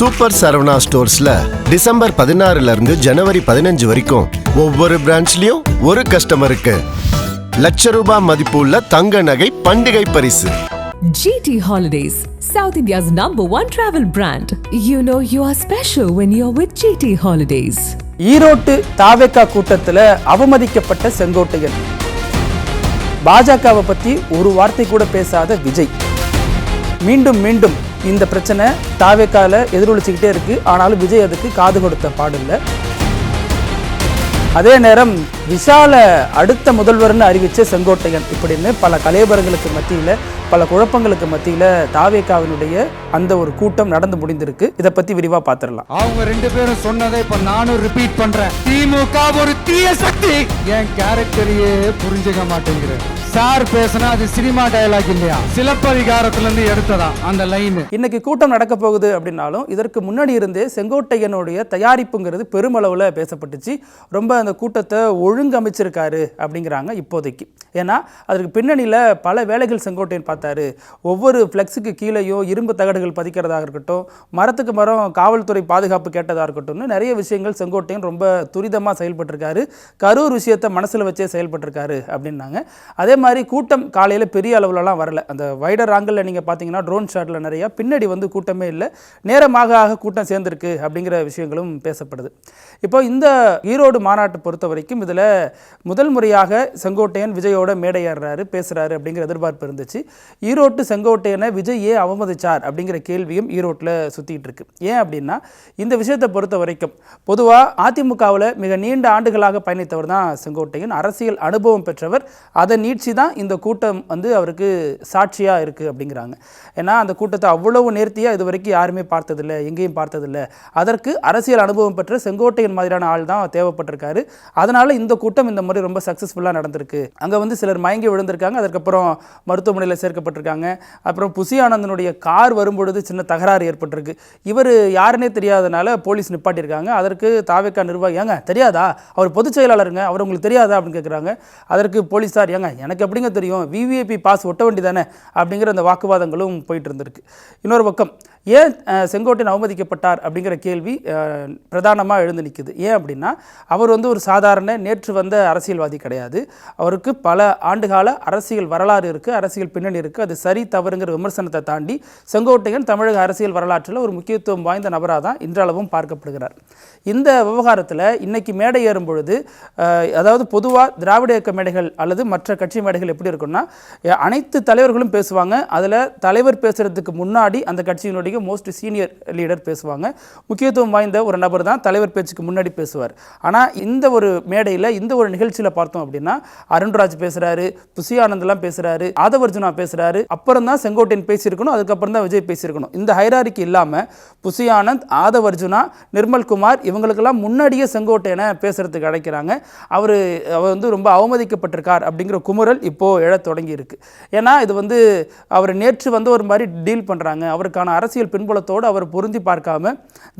Super Saravana ஸ்டோர்ஸ்ல December 16 இருந்து ஜனவரி 15 வரைக்கும் ஒவ்வொரு பிரான்ச்லயும் ஒரு கஸ்டமருக்கு ₹1,00,000 மதிப்புள்ள தங்க நகை பண்டிகை பரிசு. GT Holidays, South India's #1 travel brand. You know you are special when you're with GT Holidays. ஈரோட்டு தாவேகா கூட்டத்துல அவமதிக்கப்பட்ட செங்கோட்டையன். பாஜகவை பத்தி ஒரு வார்த்தை கூட பேசாத விஜய். மீண்டும் மீண்டும் இந்த பிரச்சனை தாவேகால எதிரொலிச்சுக்கிட்டே இருக்கு. ஆனாலும் விஜய் அதுக்கு காது கொடுத்த பாடில்லை. அதே நேரம் விஷால அடுத்த முதல்வர்னு அறிவிச்ச செங்கோட்டையன் இப்படின்னு பல கலையபரங்களுக்கு மத்தியில் பல குழப்பங்களுக்கு மத்தியில் தாவேகாவினுடைய அந்த ஒரு கூட்டம் நடந்து முடிந்திருக்கு. இதை பத்தி விரிவா பார்த்துடலாம். அவங்க ரெண்டு பேரும் சொன்னதை இப்ப நானும் ரிப்பீட் பண்றேன். திமுக ஒரு தீய சக்தி. என் கேரக்டரையே புரிஞ்சுக்க மாட்டேங்கிறேன். சார் பேசினா அது சினிமா டயலாக் இல்லையா, சிலப்பதிகாரத்துல இருந்து எடுத்ததா அந்த லைன். இன்னைக்கு கூட்டம் நடக்க போகுது அப்படின்னாலும் இதற்கு முன்னாடி இருந்தே செங்கோட்டையனுடைய தயாரிப்புங்கிறது பெருமளவுல பேசப்பட்டுச்சு. ரொம்ப அந்த கூட்டத்தை ஒழுங்கமைச்சிருக்காரு அப்படிங்கிறாங்க இப்போதைக்கு. ஏன்னா அதற்கு பின்னணியில் பல வேலைகள் செங்கோட்டையன் பார்த்தாரு. ஒவ்வொரு ஃப்ளெக்ஸுக்கு கீழேயும் இரும்பு தகடுகள் பதிக்கிறதாக இருக்கட்டும், மரத்துக்கு மரம் காவல்துறை பாதுகாப்பு கேட்டதாக இருக்கட்டும்னு நிறைய விஷயங்கள் செங்கோட்டையன் ரொம்ப துரிதமாக செயல்பட்டிருக்காரு. கரூர் விஷயத்தை மனசில் வச்சே செயல்பட்டிருக்காரு அப்படின்னாங்க. அதே மாதிரி கூட்டம் காலையில் பெரிய அளவுலலாம் வரல. அந்த வைடர் ஆங்கிளில் நீங்கள் பார்த்தீங்கன்னா ட்ரோன் ஷாட்டில் நிறையா பின்னாடி வந்து கூட்டமே இல்லை. நேரமாக கூட்டம் சேர்ந்துருக்கு அப்படிங்கிற விஷயங்களும் பேசப்படுது. இப்போ இந்த ஈரோடு மாநாட்டை பொறுத்த வரைக்கும் இதில் முதல் முறையாக செங்கோட்டையன் விஜயோட மேடை ஏறுறாரு, பேசுகிறாரு அப்படிங்கிற எதிர்பார்ப்பு இருந்துச்சு. ஈரோட்டு செங்கோட்டையனை விஜய் ஏன் அவமதிச்சார் அப்படிங்கிற கேள்வியும் ஈரோட்டில் சுற்றிட்டு இருக்கு. ஏன் அப்படின்னா இந்த விஷயத்தை பொறுத்த வரைக்கும் பொதுவாக அதிமுகவில் மிக நீண்ட ஆண்டுகளாக பயணித்தவர் தான் செங்கோட்டையன். அரசியல் அனுபவம் பெற்றவர். அதை நீட்சி தான் இந்த கூட்டம் வந்து அவருக்கு சாட்சியாக இருக்குது அப்படிங்கிறாங்க. ஏன்னா அந்த கூட்டத்தை அவ்வளவு நேர்த்தியாக இது வரைக்கும் யாருமே பார்த்ததில்லை, எங்கேயும் பார்த்ததில்லை. அதற்கு அரசியல் அனுபவம் பெற்ற செங்கோட்டையன் மாதிரியான ஆள் தான் தேவைப்பட்டிருக்காரு. அதனால் இந்த கூட்டம் இந்த முறை ரொம்ப சக்ஸஸ்ஃபுல்லாக நடந்திருக்கு. அங்கே வந்து சிலர் மயங்கி விழுந்திருக்காங்க, அதுக்கப்புறம் மருத்துவமனையில் சேர்க்கப்பட்டிருக்காங்க. அப்புறம் புசி ஆனந்தனுடைய கார் வரும்பொழுது சின்ன தகராறு ஏற்பட்டிருக்கு. இவர் யாருன்னே தெரியாதனால போலீஸ் நிப்பாட்டியிருக்காங்க. அதற்கு தாவேகா நிர்வாகி, ஏங்க தெரியாதா, அவர் பொதுச் செயலாளருங்க, அவர் உங்களுக்கு தெரியாதா அப்படின்னு கேட்குறாங்க. அதற்கு போலீஸார், ஏங்க எனக்கு எப்படிங்க தெரியும், விவிஐபி பாஸ் ஒட்ட வேண்டி தானே அப்படிங்கிற அந்த வாக்குவாதங்களும் போயிட்டு இருந்திருக்கு. இன்னொரு பக்கம் ஏன் செங்கோட்டையன் அவமதிக்கப்பட்டார் அப்படிங்கிற கேள்வி பிரதானமாக எழுந்து நிற்குது. ஏன் அப்படின்னா அவர் வந்து ஒரு சாதாரண நேற்று வந்த அரசியல்வாதி கிடையாது. அவருக்கு பல ஆண்டுகால அரசியல் வரலாறு இருக்குது, அரசியல் பின்னணி இருக்குது. அது சரி தவறுங்கிற விமர்சனத்தை தாண்டி செங்கோட்டையன் தமிழக அரசியல் வரலாற்றில் ஒரு முக்கியத்துவம் வாய்ந்த நபராக தான் இன்றளவும் பார்க்கப்படுகிறார். இந்த விவகாரத்தில் இன்னைக்கு மேடை ஏறும் பொழுது, அதாவது பொதுவாக திராவிட இயக்க மேடைகள் அல்லது மற்ற கட்சி மேடைகள் எப்படி இருக்குன்னா அனைத்து தலைவர்களும் பேசுவாங்க. அதில் தலைவர் பேசுகிறதுக்கு முன்னாடி அந்த கட்சியினுடைய மோஸ்ட் சீனியர் லீடர் பேசுவாங்க. முக்கியத்துவம் வாய்ந்த ஒரு நபர் தான் தலைவர் பேச்சுக்கு முன்னாடி பேசுவார். ஆனால் இந்த ஒரு மேடையில் இந்த ஒரு நிகழ்ச்சியில் பார்த்தோம் அப்படின்னா அருண்ராஜ் பேசுகிறாரு, புசி ஆனந்த்லாம் பேசுகிறாரு, ஆதவர்ஜுனா பேசுகிறாரு. அப்புறம் தான் செங்கோட்டையன் பேசியிருக்கணும், அதுக்கப்புறம் தான் விஜய் பேசியிருக்கணும். இந்த ஹைராரிக்கு இல்லாமல் புசி ஆனந்த், ஆதவர்ஜுனா, நிர்மல்குமார் இவங்களுக்கெல்லாம் முன்னாடியே செங்கோட்டையனை பேசுறதுக்கு அழைக்கிறாங்க. அவர் வந்து ரொம்ப அவமதிக்கப்பட்டிருக்கார் அப்படிங்கிற குமுறல் இப்போது எழத் தொடங்கி இருக்கு. ஏன்னா இது வந்து அவர் நேற்று வந்து ஒரு மாதிரி டீல் பண்ணுறாங்க. அவருக்கான அரசியல் பின்புலத்தோடு அவர் பொருந்தி பார்க்காம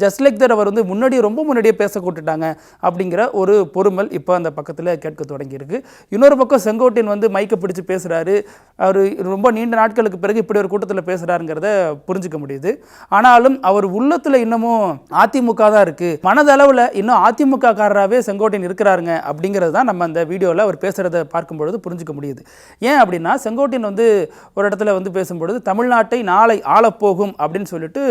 ஜஸ்ட் லைக் தட் அவர் வந்து ரொம்ப முன்னாடியே பேச கூட்டுட்டாங்க அப்படிங்கிற ஒரு பொறுமல் இப்போ அந்த பக்கத்தில் கேட்க தொடங்கி இருக்கு. இன்னொரு பக்கம் செங்கோட்டையன் வந்து மைக்கை பிடிச்சு பேசுகிறாரு. அவர் ரொம்ப நீண்ட நாட்களுக்கு பிறகு இப்படி ஒரு கூட்டத்தில் பேசுகிறாருங்கிறத புரிஞ்சுக்க முடியுது. ஆனாலும் அவர் உள்ளத்தில் இன்னமும் அதிமுக தான் இருக்குது. மனதளவில் இன்னும் அதிமுக காரராகவே செங்கோட்டையன் இருக்கிறாருங்க அப்படிங்கிறது தான் நம்ம அந்த வீடியோவில் அவர் பேசுகிறத பார்க்கும்பொழுது புரிஞ்சுக்க முடியுது. ஏன் அப்படின்னா செங்கோட்டையன் வந்து ஒரு இடத்துல வந்து பேசும்பொழுது தமிழ்நாட்டை நாளை ஆளப்போகும் அப்படின்னு சொல்லிட்டு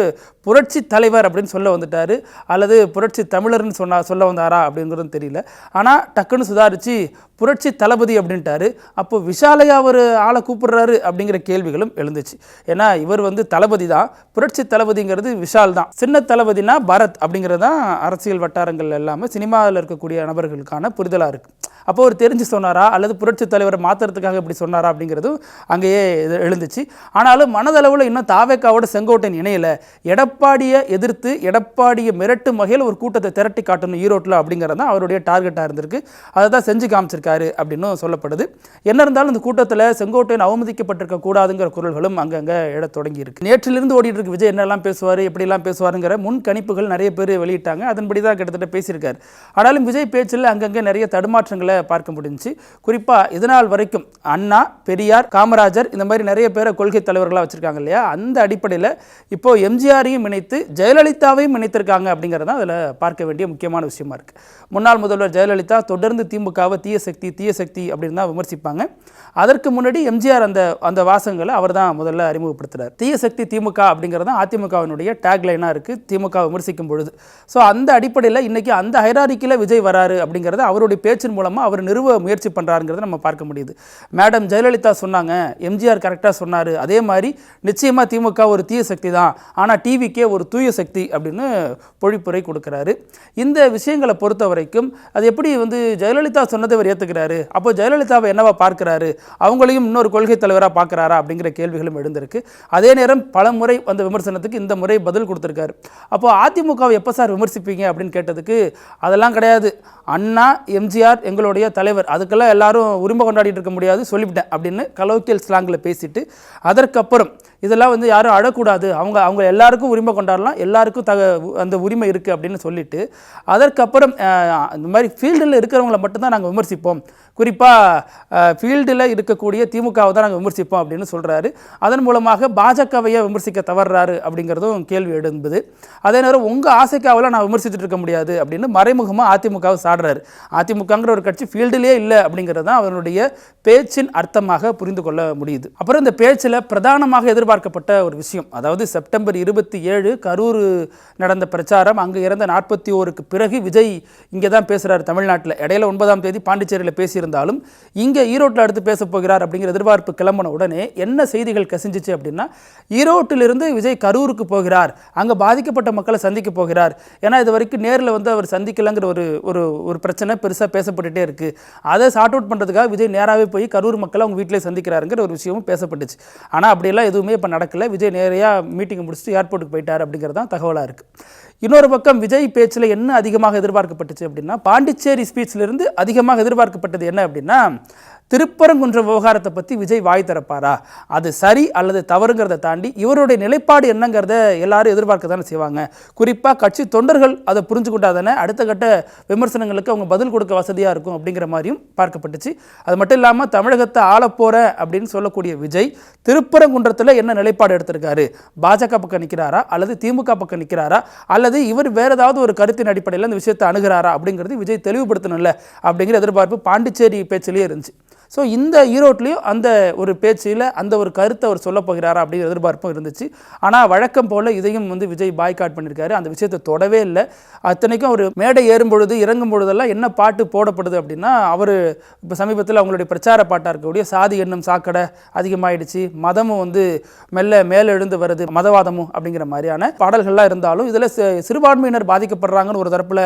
புரட்சி தலைவர் அப்படின்னு சொல்ல வந்துட்டாரு, அல்லது புரட்சி தமிழர்னு சொல்ல வந்தாரா அப்படிங்கிறது தெரியல. ஆனால் டக்குன்னு சுதாரிச்சு புரட்சி தளபதி அப்படின்ட்டாரு. அப்போ விஷாலையா அவர் ஆளை கூப்பிடுறாரு அப்படிங்கிற கேள்விகளும் எழுந்துச்சு. ஏன்னா இவர் வந்து தளபதி தான், புரட்சி தளபதிங்கிறது விஷால் தான். சின்ன தளபதினா பரத் அப்படிங்கிறது தான் அரசியல் வட்டாரங்கள் எல்லாமே சினிமாவில் இருக்கக்கூடிய நபர்களுக்கான புரிதலாக இருக்குது. அப்போ அவர் தெரிஞ்சு சொன்னாரா அல்லது புரட்சி தலைவரை மாற்றுறதுக்காக இப்படி சொன்னாரா அப்படிங்கிறதும் அங்கேயே எழுந்துச்சு. ஆனாலும் மனதளவில் இன்னும் தாவேகாவோட செங்கோட்டையன் இணையலை. எடப்பாடியை எதிர்த்து எடப்பாடியை மிரட்டும் வகையில் ஒரு கூட்டத்தை திரட்டி காட்டணும் ஈரோட்டில் அப்படிங்கிறது தான் அவருடைய டார்கெட்டாக இருந்திருக்கு. அதை தான் செஞ்சு காமிச்சிருக்காரு. இருக்காரு அப்படின்னு சொல்லப்படுது. என்ன இருந்தாலும் இந்த கூட்டத்தில் செங்கோட்டையன் அவமதிக்கப்பட்டிருக்க கூடாதுங்கிற குரல்களும் அங்கங்கே எழத் தொடங்கி இருக்கு. நேற்றிலிருந்து ஓடிட்டு இருக்கு விஜய் என்னெல்லாம் பேசுவார், எப்படிலாம் பேசுவாருங்கிற முன் கணிப்புகள் நிறைய பேர் வெளியிட்டாங்க. அதன்படி தான் கிட்டத்தட்ட பேசியிருக்காரு. ஆனாலும் விஜய் பேச்சில் அங்கங்கே நிறைய தடுமாற்றங்களை பார்க்க முடிஞ்சிச்சு. குறிப்பாக இதனால் வரைக்கும் அண்ணா, பெரியார், காமராஜர் இந்த மாதிரி நிறைய பேரை கொள்கை தலைவர்களாக வச்சிருக்காங்க இல்லையா, அந்த அடிப்படையில் இப்போ எம்ஜிஆரையும் இணைத்து ஜெயலலிதாவையும் இணைத்திருக்காங்க அப்படிங்கிறதான் அதில் பார்க்க வேண்டிய முக்கியமான விஷயமா இருக்கு. முன்னாள் முதல்வர் ஜெயலலிதா தொடர்ந்து திமுகவை தீய சக்தி அப்படின்னு தான் விமர்சிப்பாங்க. அதற்கு முன்னாடி எம்ஜிஆர் அந்த வாசகங்களை அவர் தான் முதல்ல அறிமுகப்படுத்துறார். தீய சக்தி திமுக அப்படிங்கிறது அதிமுகவினுடைய டேக்லைனாக இருக்குது திமுக விமர்சிக்கும் பொழுது. ஸோ அந்த அடிப்படையில் இன்னைக்கு அந்த ஹைராரிக்கில் விஜய் வராரு அப்படிங்கிறத அவருடைய பேச்சின் மூலமாக அவர் நிறுவ முயற்சி பண்ணுறாருங்கிறத நம்ம பார்க்க முடியுது. மேடம் ஜெயலலிதா சொன்னாங்க, எம்ஜிஆர் கரெக்டாக சொன்னார், அதே மாதிரி நிச்சயமாக திமுக ஒரு தீய சக்தி தான், ஆனால் டிவிக்கே ஒரு தூய சக்தி அப்படின்னு பொழிப்புரை கொடுக்குறாரு. இந்த விஷயங்களை பொறுத்த வரைக்கும் அது எப்படி ஜெயலலிதா சொன்னதை அவர் ஏற்றுக்கிறாரு, அப்போ ஜெயலலிதாவை என்னவா பார்க்கிறாரு, அவங்களையும் இன்னொரு கொள்கை தலைவராக பார்க்குறாரா அப்படிங்கிற கேள்விகளும் எழுந்திருக்கு. அதே நேரம் பல முறை அந்த விமர்சனத்துக்கு இந்த முறை பதில் கொடுத்துருக்காரு. அப்போ அதிமுகவை எப்போ சார் விமர்சிப்பீங்க அப்படின்னு கேட்டதுக்கு அதெல்லாம் கிடையாது, அண்ணா எம்ஜிஆர் எங்களுடைய தலைவர், அதுக்கெல்லாம் எல்லாரும் உரிமை கொண்டாடிட்டு இருக்க முடியாது சொல்லிவிட்டேன் அப்படின்னு கலோக்கியல் ஸ்லாங்கில் பேசிட்டு, அதற்கப்புறம் இதெல்லாம் யாரும் அழக்கூடாது, அவங்க எல்லாருக்கும் உரிமை கொண்டாடலாம், எல்லாருக்கும் அந்த உரிமை இருக்குது அப்படின்னு சொல்லிட்டு, அதற்கப்புறம் இந்த மாதிரி ஃபீல்டில் இருக்கிறவங்கள மட்டும்தான் நாங்கள் விமர்சிப்போம், குறிப்பாக ஃபீல்டில் இருக்கக்கூடிய திமுகவை தான் நாங்கள் விமர்சிப்போம் அப்படின்னு சொல்கிறாரு. அதன் மூலமாக பாஜகவையை விமர்சிக்க தவறுறாரு அப்படிங்கிறதும் கேள்வி எழும்புது. அதே நேரம் உங்கள் ஆசைக்காவெல்லாம் நான் விமர்சிச்சுட்டு இருக்க முடியாது அப்படின்னு மறைமுகமாக அதிமுகவை சாடுறாரு. அதிமுகங்கிற ஒரு கட்சி ஃபீல்டிலே இல்லை அப்படிங்கிறது தான் அவருடைய பேச்சின் அர்த்தமாக புரிந்து கொள்ள முடியுது. அப்புறம் இந்த பேச்சில் பிரதானமாக எதிர்பார்க்கப்பட்ட ஒரு விஷயம், அதாவது செப்டம்பர் 27 கரூர் நடந்த பிரச்சாரம், அங்கே இறந்த 41க்கு பிறகு விஜய் இங்கே தான் பேசுகிறார் தமிழ்நாட்டில். இடையில 9ஆம் தேதி பாண்டிச்சேரியில் பேசியிருந்தாலும் இங்கே ஈரோட்டில் அடுத்து பேச போகிறார் அப்படிங்கிற எதிர்பார்ப்பு கிளம்பின உடனே என்ன செய்திகள் கசிஞ்சிச்சு அப்படின்னா, ஈரோட்டிலிருந்து விஜய் கரூருக்கு போகிறார், அங்கே பாதிக்கப்பட்ட மக்களை சந்திக்க போகிறார். ஏன்னா இது வரைக்கும் நேரில் அவர் சந்திக்கலங்கிற ஒரு பிரச்சனை பெருசாக பேசப்பட்டுட்டே இருக்கு. அதை சார்ட் அவுட் பண்ணுறதுக்காக விஜய் நேராகவே போய் கரூர் மக்களை அவங்க வீட்டிலே சந்திக்கிறாருங்கிற ஒரு விஷயமும் பேசப்பட்டுச்சு. ஆனால் அப்படியெல்லாம் எதுவுமே இப்போ நடக்கல. விஜய் நேரையாக மீட்டிங் முடிச்சுட்டு ஏர்போர்ட்டுக்கு போயிட்டார் அப்படிங்கிறது தான் தகவலாக இருக்குது. இன்னொரு பக்கம் விஜய் பேச்சில் என்ன அதிகமாக எதிர்பார்க்கப்பட்டுச்சு அப்படின்னா, பாண்டிச்சேரி ஸ்பீச்சிலிருந்து அதிகமாக எதிர்பார்க்கப்பட்டது என்ன அப்படின்னா, திருப்பரங்குன்றம் விவகாரத்தை பற்றி விஜய் வாய் திறப்பாரா, அது சரி அல்லது தவறுங்கிறத தாண்டி இவருடைய நிலைப்பாடு என்னங்கிறத எல்லாரும் எதிர்பார்க்க தானே செய்வாங்க. குறிப்பாக கட்சி தொண்டர்கள் அதை புரிஞ்சுக்கிட்டா தானே அடுத்த கட்ட விமர்சனங்களுக்கு அவங்க பதில் கொடுக்க வசதியாக இருக்கும் அப்படிங்கிற மாதிரியும் பார்க்கப்பட்டுச்சு. அது மட்டும் இல்லாமல் தமிழகத்தை ஆளப்போகிறேன் அப்படின்னு சொல்லக்கூடிய விஜய் திருப்பரங்குன்றத்தில் என்ன நிலைப்பாடு எடுத்திருக்காரு, பாஜக பக்கம் நிற்கிறாரா அல்லது திமுக பக்கம் நிற்கிறாரா அல்லது இவர் வேறு ஏதாவது ஒரு கருத்தின் அடிப்படையில் இந்த விஷயத்தை அணுகிறாரா அப்படிங்கிறது விஜய் தெளிவுபடுத்தணும்ல அப்படிங்கிற எதிர்பார்ப்பு பாண்டிச்சேரி பேச்சிலேயே இருந்துச்சு. ஸோ இந்த ஈரோட்லேயும் அந்த ஒரு பேச்சில் அந்த ஒரு கருத்தை அவர் சொல்ல போகிறாரா அப்படிங்கிற எதிர்பார்ப்பும் இருந்துச்சு. ஆனால் வழக்கம் போல் இதையும் விஜய் பாய்காட் பண்ணியிருக்காரு. அந்த விஷயத்தை தொடவே இல்லை. அத்தனைக்கும் அவர் மேடை ஏறும் பொழுது இறங்கும் பொழுதெல்லாம் என்ன பாட்டு போடப்படுது அப்படின்னா, அவர் இப்போ சமீபத்தில் அவங்களுடைய பிரச்சார பாட்டாக இருக்கக்கூடிய சாதி என்னும் சாக்கடை அதிகமாகிடுச்சு, மதமும் மெல்ல மேலெழுந்து வருது, மதவாதமும் அப்படிங்கிற மாதிரியான பாடல்கள்லாம் இருந்தாலும் இதில் சிறுபான்மையினர் பாதிக்கப்படுறாங்கன்னு ஒரு தரப்பில்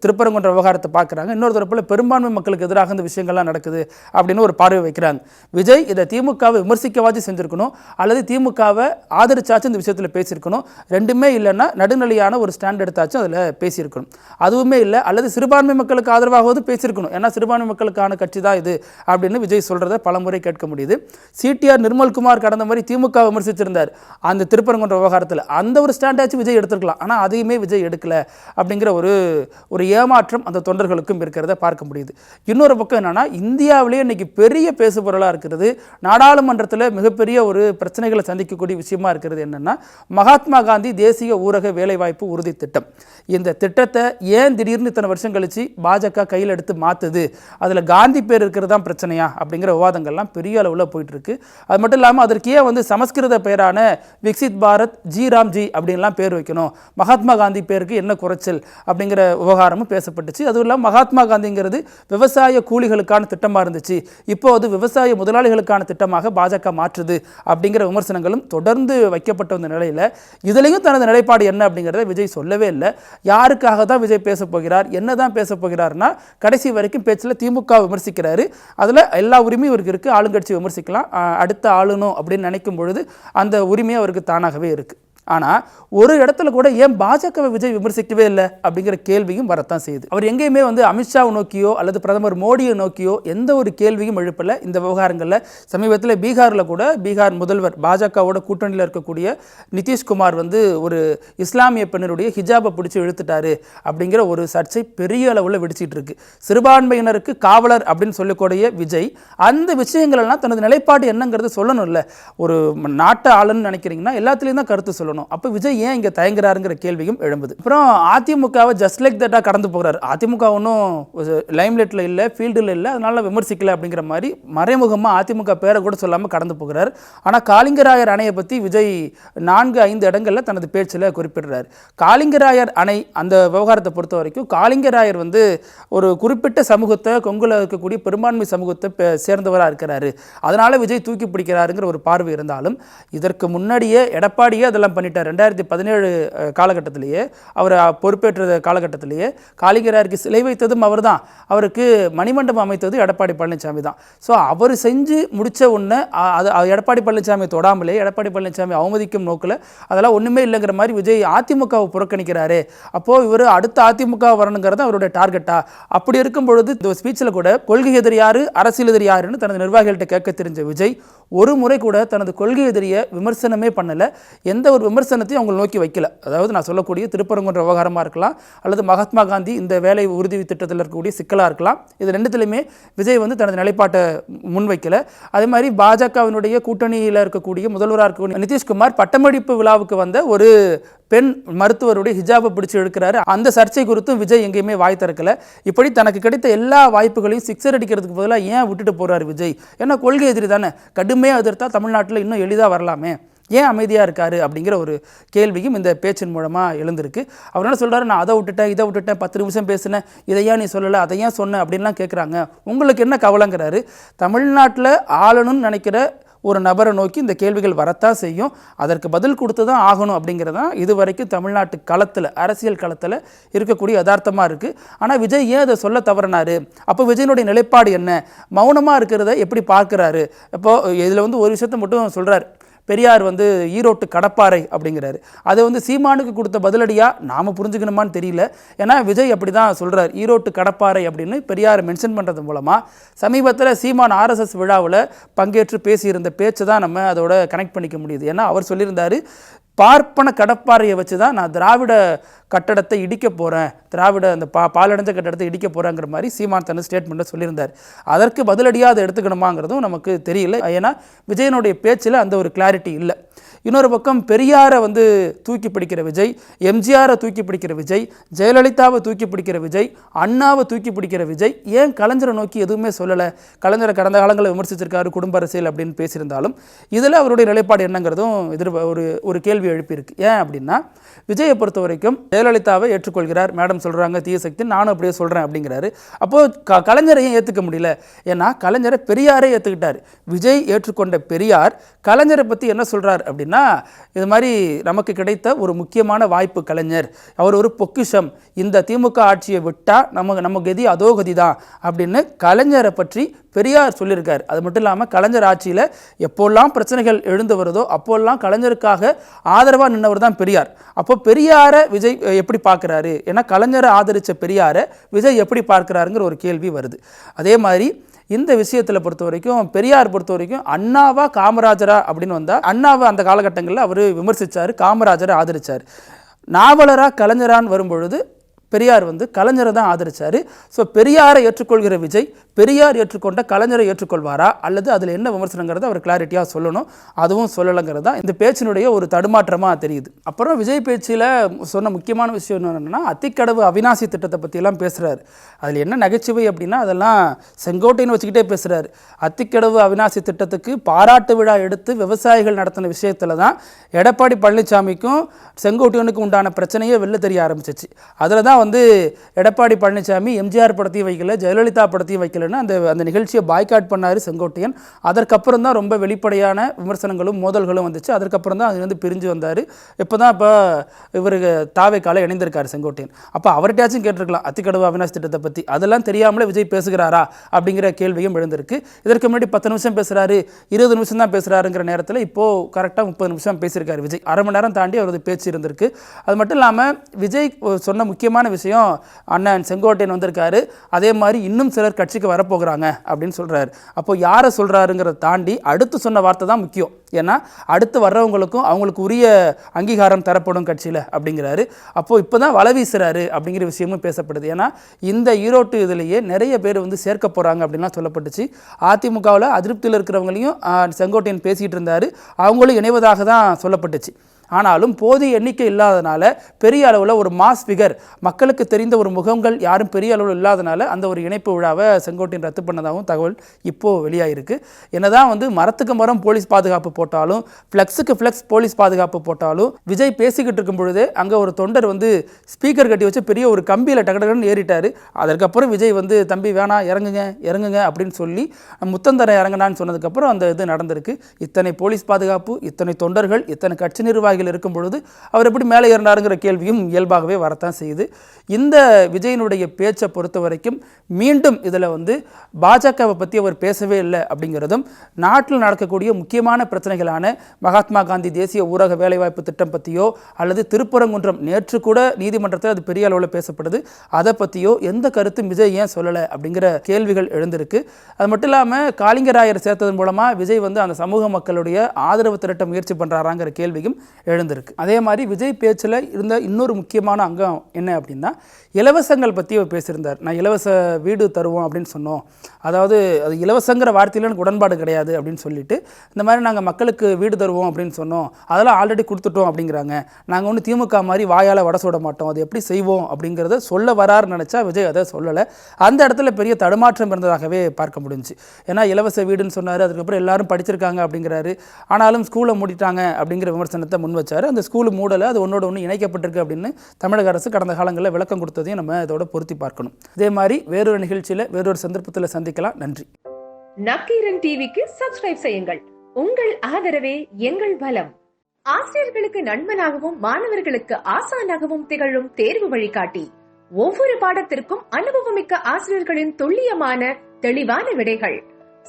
திருப்பரங்குன்ற விவகாரத்தை பார்க்குறாங்க, இன்னொரு தரப்பில் பெரும்பான்மை மக்களுக்கு எதிராக இந்த விஷயங்கள்லாம் நடக்குது அப்படின்னு ஒரு பார்வை வைக்கிறாங்க. விஜய் இதை திமுகவை விமர்சிக்கவாச்சு செஞ்சிருக்கணும் அல்லது திமுகவை ஆதரிச்சாச்சும் இந்த விஷயத்தில் பேசியிருக்கணும். ரெண்டுமே இல்லைன்னா நடுநிலையான ஒரு ஸ்டாண்ட் எடுத்தாச்சும் அதில் பேசியிருக்கணும். அதுவுமே இல்லை, அல்லது சிறுபான்மை மக்களுக்கு ஆதரவாகவும் பேசியிருக்கணும். ஏன்னா சிறுபான்மை மக்களுக்கான கட்சி தான் இது அப்படின்னு விஜய் சொல்கிறத பலமுறை கேட்க முடியுது. சிடிஆர் நிர்மல்குமார் கடந்த மாதிரி திமுக விமர்சிச்சிருந்தார் அந்த திருப்பரங்குன்ற விவகாரத்தில், அந்த ஒரு ஸ்டாண்டாச்சும் விஜய் எடுத்திருக்கலாம். ஆனால் அதையுமே விஜய் எடுக்கல அப்படிங்கிற ஒரு ஏமாற்றம் அந்த தொண்டர்களுக்கும் இருக்கிறத பார்க்க முடியுது. இன்னொரு பக்கம் என்னன்னா, இந்தியாவிலேயே இன்னைக்கு பெரிய பேசுபொருளாக இருக்கிறது, நாடாளுமன்றத்தில் மிகப்பெரிய ஒரு பிரச்சனைகளை சந்திக்கக்கூடிய விஷயமா இருக்கிறது என்னன்னா, மகாத்மா காந்தி தேசிய ஊரக வேலைவாய்ப்பு உறுதி திட்டம். இந்த திட்டத்தை ஏன் திடீர்னு இத்தனை வருஷம் கழிச்சு பாஜக கையில் எடுத்து மாற்றுது, அதில் காந்தி பேர் இருக்கிறது தான் பிரச்சனையா அப்படிங்கிற விவாதங்கள்லாம் பெரிய அளவில் போயிட்டு இருக்கு. அது மட்டும் இல்லாமல் அதற்கு ஏன் சமஸ்கிருத பெயரான விக்சித் பாரத் ஜி அப்படின்லாம் பேர் வைக்கணும், மகாத்மா காந்தி பேருக்கு என்ன குறைச்சல் அப்படிங்கிற விவகாரமும் பேசப்பட்டுச்சு. அதுவும் இல்லாமல் மகாத்மா காந்திங்கிறது விவசாய கூலிகளுக்கான திட்டமாக இருந்துச்சு, இப்போ அது விவசாய முதலாளிகளுக்கான திட்டமாக பாஜக மாற்றுது அப்படிங்கிற விமர்சனங்களும் தொடர்ந்து வைக்கப்பட்ட வந்த நிலையில் இதுலேயும் தனது நிலைப்பாடு என்ன அப்படிங்கிறத விஜய் சொல்லவே இல்லை. யாருக்காக தான் விஜய் பேச போகிறார், என்ன தான் பேச போகிறார்னா, கடைசி வரைக்கும் பேச்சில் திமுக விமர்சிக்கிறாரு, அதில் எல்லா உரிமையும் இவருக்கு இருக்குது, ஆளுங்கட்சி விமர்சிக்கலாம், அடுத்த ஆளுணும் அப்படின்னு நினைக்கும் பொழுது அந்த உரிமையும் அவருக்கு தானாகவே இருக்குது. ஆனால் ஒரு இடத்துல கூட ஏன் பாஜகவை விஜய் விமர்சிக்கவே இல்லை அப்படிங்கிற கேள்வியும் வரத்தான் செய்யுது. அவர் எங்கேயுமே வந்து அமித்ஷாவை நோக்கியோ அல்லது பிரதமர் மோடியை நோக்கியோ எந்த ஒரு கேள்வியும் எழுப்பல இந்த விவகாரங்களில். சமீபத்தில் பீகாரில் கூட பீகார் முதல்வர் பாஜகவோட கூட்டணியில் இருக்கக்கூடிய நிதிஷ்குமார் வந்து ஒரு இஸ்லாமிய பெண்ணுடைய ஹிஜாபை பிடிச்சி இழுத்துட்டாரு அப்படிங்கிற ஒரு சர்ச்சை பெரிய அளவில் வெடிச்சிட்டு இருக்கு. சிறுபான்மையினருக்கு காவலர் அப்படின்னு சொல்லக்கூடிய விஜய் அந்த விஷயங்களெல்லாம் தனது நிலைப்பாடு என்னங்கிறது சொல்லணும்ல. ஒரு நாட்டை ஆளுன்னு நினைக்கிறீங்கன்னா எல்லாத்துலேயும் தான் கருத்து சொல்லணும். அப்போ விஜய் ஏன் இங்கே தயங்குறாருங்கிற கேள்வியும் எழும்புது. அப்புறம் அதிமுகவை ஜஸ்ட் லைக் தட்டாக கடந்து போகிறார். அதிமுக ஒன்றும் லைம்லைட்டில் இல்லை, ஃபீல்டில் இல்லை, அதனால விமர்சிக்கல அப்படிங்கிற மாதிரி மறைமுகமாக அதிமுக பேரை கூட சொல்லாமல் கடந்து போகிறார். ஆனால் காளிங்கராயர் அணையை பற்றி விஜய் 4-5 இடங்களில் தனது பேச்சில் குறிப்பிடுறார். காளிங்கராயர் அணை அந்த விவகாரத்தை பொறுத்த வரைக்கும் காளிங்கராயர் வந்து ஒரு குறிப்பிட்ட சமூகத்தை, கொங்குல இருக்கக்கூடிய பெரும்பான்மை சமூகத்தை சேர்ந்தவராக இருக்கிறாரு, அதனால் விஜய் தூக்கி பிடிக்கிறாருங்கிற ஒரு பார்வை இருந்தாலும் இதற்கு முன்னாடியே எடப்பாடியே அதெல்லாம் பண்ணிட்டார். 2017 காலகட்டத்திலேயே அவர் பொறுப்பேற்ற காலகட்டத்திலேயே காளிங்கராயருக்கு சிலை வைத்ததும் அவர் தான், அவருக்கு மணிமண்டபம் அமைத்தது எடப்பாடி பழனிசாமி தான். ஸோ அவர் செஞ்சு முடித்த ஒன்று அது எடப்பாடி பழனிசாமி தொடாமலே எடப்பாடி பழனிசாமி அவமதிக்கும் நோக்கில் அதெல்லாம் ஒன்றுமே இல்லைங்கிற மாதிரி விஜய் அதிமுகவை புறக்கணிக்கிறாரு. அப்போது இவர் அடுத்த அதிமுக வரணுங்கிறது அவருடைய டார்கெட்டா? அப்படி இருக்கும் பொழுது இந்த ஸ்பீச்சில் கூட கொள்கை எதிரி யாரு, அரசியல் எதிரி யாருன்னு தனது நிர்வாகிகள்கிட்ட கேட்க தெரிஞ்ச விஜய் ஒரு முறை கூட தனது கொள்கை எதிரியை விமர்சனமே பண்ணலை, எந்த ஒரு விமர்சனத்தையும் அவங்களை நோக்கி வைக்கல. அதாவது நான் சொல்லக்கூடிய திருப்பரங்குன்ற விவகாரமாக இருக்கலாம் அல்லது மகாத்மா காந்தி இந்த வேலை உறுதி திட்டத்தில் இருக்கக்கூடிய சிக்கலாக இருக்கலாம், இது ரெண்டுத்திலையுமே விஜய் வந்து தனது நிலைப்பாட்டை முன்வைக்கல. அதே மாதிரி பாஜகவினுடைய கூட்டணியில் இருக்கக்கூடிய முதல்வராக இருக்கக்கூடிய நிதிஷ்குமார் பட்டமளிப்பு விழாவுக்கு வந்த ஒரு பெண் மருத்துவருடைய ஹிஜாபை பிடிச்சி எடுக்கிறாரு. அந்த சர்ச்சை குறித்தும் விஜய் எங்கேயுமே வாய் திறக்கல. இப்படி தனக்கு கிடைத்த எல்லா வாய்ப்புகளையும் சிக்ஸர் அடிக்கிறதுக்கு பதிலாக ஏன் விட்டுட்டு போறாரு விஜய்? ஏன்னா கொள்கை எதிரி தானே, கடுமையாக எதிர்த்தா தமிழ்நாட்டில் இன்னும் எளிதாக வரலாமே, ஏன் அமைதியாக இருக்காரு அப்படிங்கிற ஒரு கேள்வியும் இந்த பேச்சின் மூலமாக எழுந்திருக்கு. அவர் என்ன சொல்கிறாரு, நான் அதை விட்டுட்டேன் இதை விட்டுட்டேன் 10 நிமிஷம் பேசினேன், இதையா நீ சொல்லலை அதையா சொன்ன அப்படின்லாம் கேட்குறாங்க, உங்களுக்கு என்ன கவலைங்கிறாரு. தமிழ்நாட்டில் ஆளணும்னு நினைக்கிற ஒரு நபரை நோக்கி இந்த கேள்விகள் வரத்தான் செய்யும், அதற்கு பதில் கொடுத்து தான் ஆகணும் அப்படிங்கிறதான் இது வரைக்கும் தமிழ்நாட்டு களத்தில் அரசியல் களத்தில் இருக்கக்கூடிய யதார்த்தமாக இருக்குது. ஆனால் விஜய் ஏன் அதை சொல்ல தவறினார்? அப்போ விஜயனுடைய நிலைப்பாடு என்ன? மௌனமாக இருக்கிறத எப்படி பார்க்குறாரு? இப்போது இதில் வந்து ஒரு விஷயத்தை மட்டும் சொல்கிறார், பெரியார் வந்து ஈரோட்டு கடப்பாறை அப்படிங்கிறாரு. அதை வந்து சீமானுக்கு கொடுத்த பதிலடியாக நாம் புரிஞ்சுக்கணுமான்னு தெரியல. ஏன்னா விஜய் அப்படி தான் சொல்கிறார், ஈரோட்டு கடப்பாறை அப்படின்னு பெரியாரை மென்ஷன் பண்ணுறது மூலமாக சமீபத்தில் சீமான் RSS விழாவில் பங்கேற்று பேசியிருந்த பேச்சு தான் நம்ம அதோட கனெக்ட் பண்ணிக்க முடியுது. ஏன்னா அவர் சொல்லியிருந்தார், பார்ப்பன கடப்பாறையை வச்சு தான் நான் திராவிட கட்டடத்தை இடிக்க போகிறேன், திராவிட அந்த பாலடைஞ்ச கட்டடத்தை இடிக்க போகிறேங்கிற மாதிரி சீமான் தன் ஸ்டேட்மெண்ட்டில் சொல்லியிருந்தார். அதற்கு பதிலடியாக அதை எடுத்துக்கணுமாங்கிறதும் நமக்கு தெரியல. ஏன்னா விஜயனுடைய பேச்சில் அந்த ஒரு கிளாரிட்டி இல்லை. இன்னொரு பக்கம் பெரியாரை வந்து தூக்கி பிடிக்கிற விஜய், எம்ஜிஆரை தூக்கி பிடிக்கிற விஜய், ஜெயலலிதாவை தூக்கி பிடிக்கிற விஜய், அண்ணாவை தூக்கி பிடிக்கிற விஜய் ஏன் கலைஞரை நோக்கி எதுவுமே சொல்லலை? கலைஞரை கடந்த காலங்களில் விமர்சிச்சிருக்காரு, குடும்ப அரசியல் அப்படின்னு பேசியிருந்தாலும் இதில் அவருடைய நிலைப்பாடு என்னங்கிறதும் ஒரு கேள்வி எழுப்பியிருக்கு. ஏன் அப்படின்னா விஜயை பொறுத்த வரைக்கும் ஜெயலலிதாவை ஏற்றுக்கொள்கிறார், மேடம் சொல்கிறாங்க தீய சக்தி, நானும் அப்படியே சொல்கிறேன் அப்படிங்கிறாரு. அப்போது கலைஞரையும் ஏற்றுக்க முடியல. ஏன்னா கலைஞரை பெரியாரே ஏற்றுக்கிட்டார். விஜய் ஏற்றுக்கொண்ட பெரியார் கலைஞரை பற்றி என்ன சொல்கிறார் அப்படின்னா, இது மாதிரி நமக்கு கிடைத்த ஒரு முக்கியமான வாய்ப்பு கலைஞர், அவர் ஒரு பொக்கிஷம், இந்த திமுக ஆட்சியை விட்டால் நம்ம கதி அதோ கதி தான் அப்படின்னு கலைஞரை பற்றி பெரியார் சொல்லியிருக்கார். அது மட்டும் இல்லாமல் கலைஞர் ஆட்சியில் எப்போல்லாம் பிரச்சனைகள் எழுந்து வருதோ அப்போல்லாம் கலைஞருக்காக ஆதரவாக நின்றவர் தான் பெரியார். அப்போ பெரியாரை விஜய் எப்படி பார்க்குறாரு? ஏன்னா கலைஞரை ஆதரித்த பெரியாரை விஜய் எப்படி பார்க்குறாருங்கிற ஒரு கேள்வி வருது. அதே மாதிரி இந்த விஷயத்தில் பொறுத்த வரைக்கும் பெரியார் பொறுத்த வரைக்கும் அண்ணாவா காமராஜரா அப்படின்னு வந்தால் அண்ணாவை அந்த காலகட்டங்களில் அவர் விமர்சித்தார், காமராஜரை ஆதரித்தார். நாவலராக கலைஞரான்னு வரும்பொழுது பெரியார் வந்து கலைஞரை தான் ஆதரித்தார். ஸோ பெரியாரை ஏற்றுக்கொள்கிற விஜய் பெரியார் ஏற்றுக்கொண்ட கலைஞரை ஏற்றுக்கொள்வாரா அல்லது அதில் என்ன விமர்சனங்கிறத அவர் கிளாரிட்டியாக சொல்லணும், அதுவும் சொல்லலைங்கிறது தான் இந்த பேச்சினுடைய ஒரு தடுமாற்றமாக தெரியுது. அப்புறம் விஜய் பேச்சில் சொன்ன முக்கியமான விஷயம் என்னென்னா, அத்திக்கடவு அவிநாசி திட்டத்தை பற்றியெல்லாம் பேசுகிறார். அதில் என்ன நகைச்சுவை அப்படின்னா, அதெல்லாம் செங்கோட்டைன்னு வச்சுக்கிட்டே பேசுகிறார். அத்திக்கடவு அவிநாசி திட்டத்துக்கு பாராட்டு விழா எடுத்து விவசாயிகள் நடத்தின விஷயத்தில் தான் எடப்பாடி பழனிசாமிக்கும் செங்கோட்டையனுக்கும் உண்டான பிரச்சனையே வெளில தெரிய ஆரம்பிச்சிச்சு. அதில் தான் தான் வந்து எடப்பாடி பழனிசாமி எம்ஜிஆர் படத்தையும் வைக்கல, ஜெயலலிதா படத்தையும் வைக்கலன்னு அந்த நிகழ்ச்சியை பாய்காட் பண்ணார் செங்கோட்டையன். அதற்கப்புறம் தான் ரொம்ப வெளிப்படையான விமர்சனங்களும் மோதல்களும் வந்துச்சு. அதற்கப்புறம் தான் அதுலேருந்து பிரிஞ்சு வந்தார். இப்போ இவருக்கு தாவேக்கால இணைந்திருக்காரு செங்கோட்டையன். அப்போ அவர்கிட்டயாச்சும் கேட்டிருக்கலாம் அத்திக்கடவு அவினாஷ் திட்டத்தை பற்றி. அதெல்லாம் தெரியாமலே விஜய் பேசுகிறாரா அப்படிங்கிற கேள்வியும் எழுந்திருக்கு. இதற்கு முன்னாடி 10 நிமிஷம் பேசுகிறாரு, 20 நிமிஷம் தான் பேசுகிறாருங்கிற நேரத்தில் இப்போது கரெக்டாக 30 நிமிஷம் பேசியிருக்காரு விஜய். அரை மணி நேரம் தாண்டி அவரது பேச்சு இருந்திருக்கு. அது மட்டும் இல்லாமல் விஜய் சொன்ன முக்கியமான விஷயம், அண்ணன் செங்கோட்டையன் வந்திருக்காரு, அதே மாதிரி இன்னும் சிலர் கட்சிக்கு வரப்போகிறாங்க அப்படின்னு சொல்கிறாரு. அப்போ யாரை சொல்கிறாருங்கிறத தாண்டி அடுத்து சொன்ன வார்த்தை தான் முக்கியம். ஏன்னா அடுத்து வர்றவங்களுக்கும் அவங்களுக்கு உரிய அங்கீகாரம் தரப்படும் கட்சியில் அப்படிங்கிறாரு. அப்போது இப்போ தான் வலை வீசுறாரு அப்படிங்கிற விஷயமும் பேசப்படுது. ஏன்னா இந்த ஈரோட்டு இதிலேயே நிறைய பேர் வந்து சேர்க்க போகிறாங்க அப்படின்லாம் சொல்லப்பட்டுச்சு. அதிமுகவில் அதிருப்தியில் இருக்கிறவங்களையும் செங்கோட்டையன் பேசிகிட்டு இருந்தார், அவங்களும் இணைவதாக தான் சொல்லப்பட்டுச்சு. ஆனாலும் போதிய எண்ணிக்கை இல்லாதனால பெரிய அளவில் ஒரு மாஸ் ஃபிகர், மக்களுக்கு தெரிந்த ஒரு முகங்கள் யாரும் பெரிய அளவில் இல்லாதனால அந்த ஒரு இணைப்பு விழாவை செங்கோட்டையன் ரத்து பண்ணதாகவும் தகவல் இப்போது வெளியாகிருக்கு. என்னதான் வந்து மரத்துக்கு மரம் போலீஸ் பாதுகாப்பு போட்டாலும், ஃப்ளெக்ஸுக்கு ஃப்ளெக்ஸ் போலீஸ் பாதுகாப்பு போட்டாலும், விஜய் பேசிக்கிட்டு இருக்கும் பொழுது அங்கே ஒரு தொண்டர் வந்து ஸ்பீக்கர் கட்டி வச்சு பெரிய ஒரு கம்பியில் டகடகன்னு ஏறிட்டார். அதற்கப்புறம் விஜய் வந்து தம்பி வேணாம் இறங்குங்க அப்படின்னு சொல்லி முத்தந்தர இறங்கினான்னு சொன்னதுக்கப்புறம் அந்த இது நடந்திருக்கு. இத்தனை போலீஸ் பாதுகாப்பு, இத்தனை தொண்டர்கள், இத்தனை கட்சி நிர்வாகிகள் இருக்கும் பொழுது அவர் எப்படி மேலே ஏறினாருங்கிற கேள்வியும் இயல்பாகவே வரத்தான் செய்யுது. இந்த விஜயனுடைய பேச்சை பொறுத்த வரைக்கும் மீண்டும் இதில் வந்து பாஜகவை பற்றி அவர் பேசவே இல்லை அப்படிங்கிறதும், நாட்டில் நடக்கக்கூடிய முக்கியமான பிரச்சனைகளான மகாத்மா காந்தி தேசிய ஊரக வேலைவாய்ப்பு திட்டம் பற்றியோ அல்லது திருப்பரங்குன்றம் நேற்று கூட நீதிமன்றத்தில் அது பெரிய அளவில் பேசப்படுது, அதை பற்றியோ எந்த கருத்தும் விஜய் ஏன் சொல்லலை அப்படிங்கிற கேள்விகள் எழுந்திருக்கு. அது மட்டும் இல்லாமல் காளிங்கராயர் சேர்த்ததன் மூலமாக விஜய் வந்து அந்த சமூக மக்களுடைய ஆதரவு திரட்ட முயற்சி பண்ணுறாராங்கிற கேள்வியும் எழுந்திருக்கு. அதே மாதிரி விஜய் பேச்சில் இருந்த இன்னொரு முக்கியமான அங்கம் என்ன அப்படின்னா, இலவசங்கள் பற்றி அவர் பேசியிருந்தார். நான் இலவச வீடு தருவோம் அப்படின்னு சொன்னோம், அதாவது அது இலவசங்கிற வார்த்தையில் எனக்கு உடன்பாடு கிடையாது அப்படின்னு சொல்லிட்டு, இந்த மாதிரி நாங்கள் மக்களுக்கு வீடு தருவோம் அப்படின்னு சொன்னோம், அதெல்லாம் ஆல்ரெடி கொடுத்துட்டோம் அப்படிங்கிறாங்க, நாங்கள் ஒன்று திமுக மாதிரி வாயால் வடை சுட மாட்டோம், அது எப்படி செய்வோம் அப்படிங்கிறத சொல்ல வராருன்னு நினச்சா விஜய் அதை சொல்லலை. அந்த இடத்துல பெரிய தடுமாற்றம் இருந்ததாகவே பார்க்க முடிஞ்சு. ஏன்னா இலவச வீடுன்னு சொன்னார், அதுக்கப்புறம் எல்லாரும் படிச்சிருக்காங்க அப்படிங்கிறாரு, ஆனாலும் ஸ்கூலை மூடிட்டாங்க அப்படிங்கிற விமர்சனத்தை முன் வச்சார். அந்த ஸ்கூல் மூடலை, அது ஒன்னோட ஒன்று இணைக்கப்பட்டிருக்கு அப்படின்னு தமிழக அரசு கடந்த காலங்களில் விளக்கம் கொடுத்ததையும் நம்ம இதோட பொருத்தி பார்க்கணும். இதே மாதிரி வேறொரு நிகழ்ச்சியில் வேறொரு சந்தர்ப்பத்தில் சந்திக்கலாம். நன்றி. நக்கீரன் டிவிக்கு சப்ஸ்கிரைப் செய்யுங்கள். உங்கள் ஆதரவே எங்கள் பலம். ஆசிரியர்களுக்கு நண்பனாகவும் மாணவர்களுக்கு ஆசானாகவும் திகழும் தேர்வு வழிகாட்டி. ஒவ்வொரு பாடத்திற்கும் அனுபவமிக்க ஆசிரியர்களின் துல்லியமான தெளிவான விடைகள்.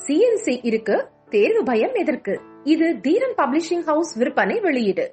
CNC இருக்கு, தேர்வு பயம் எதற்கு? இது தீரன் பப்ளிஷிங் ஹவுஸ் விற்பனை வெளியீடு.